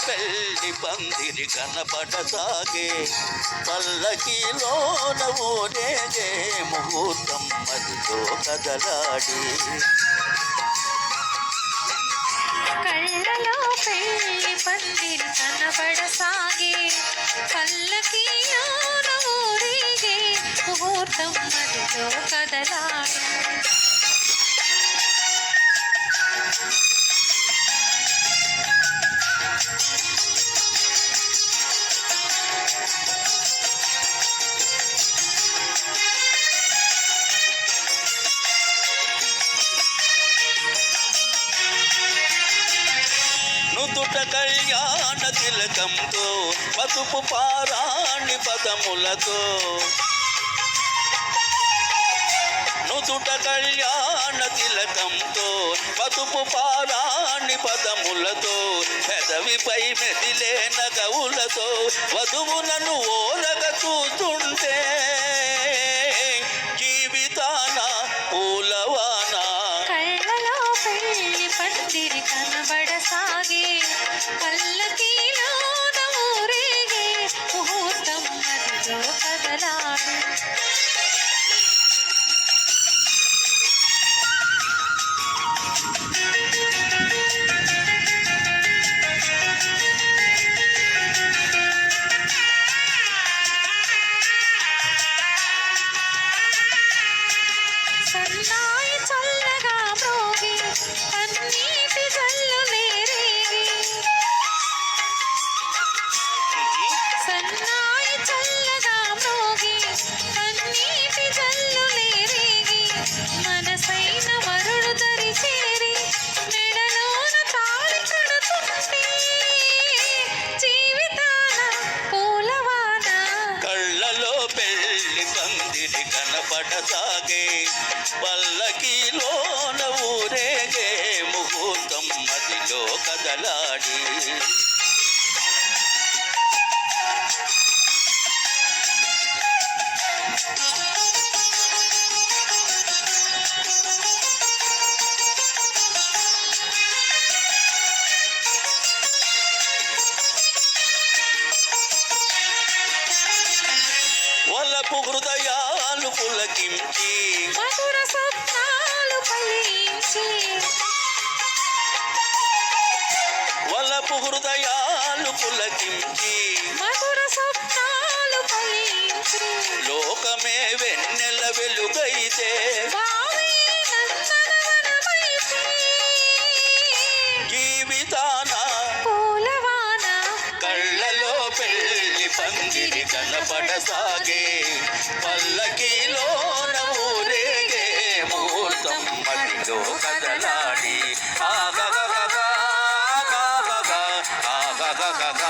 పెళ్లి పందిరి కనపడసాగే పల్లకిలోన ఊరేగే ముహూర్తం మదిలో కదలాడి కళ్ళలో పెళ్లి పందిరి కనబడసాగే పల్లకిలోన ఊరేగే ముహూర్తం మదిలో కదలాడి నుదుట కళ్యాణ తిలకంతో పసుపు పారాణి పదములతో నుదుట కళ్యాణ తిలకంతో పసుపు పారాణి పదములతో పెదవిపై మెదిలే నగవులతో వధువులను ఓరగ చూస్తుంటే జీవితాన పూలవాన కళ్ళలో పెళ్లి పందిరి కనబడసాగే పల్లకిలోన ఊరేగే ముహూర్తం మదిలో కదలాడు సన్నాయి చల్లగా మ్రోగి పన్నీటి జల్లులే రేగి సన్నాయి చల్లగా మ్రోగి పన్నీటి జల్లులే రేగి మనసైన వరుడు దరి చేరి మెడలోన తాళి కడుతుంటే జీవితాన పూలవాన కళ్ళలో పెళ్లి పందిరి కనపడసాగే పల్లకిలోన ఊరేగే ముహూర్తం మదిలో కదలాడి వలపు హృదయాలు పులకించి మధుర స్వప్నాలు ఫలించి వలపు హృదయాలు పులకించి మధుర స్వప్నాలు ఫలించి లోకమే వెన్నెల వెలుగైతే భావి నందనవనమైతే జీవితాన పూలవాన కళ్ళలో పెళ్లి పందిరి కనపడసాగే పల్లకిలోన ఊరేగే ముహూర్తం మదిలో కదలాడి ఆగగగగ ఆగగగ ఆగగగ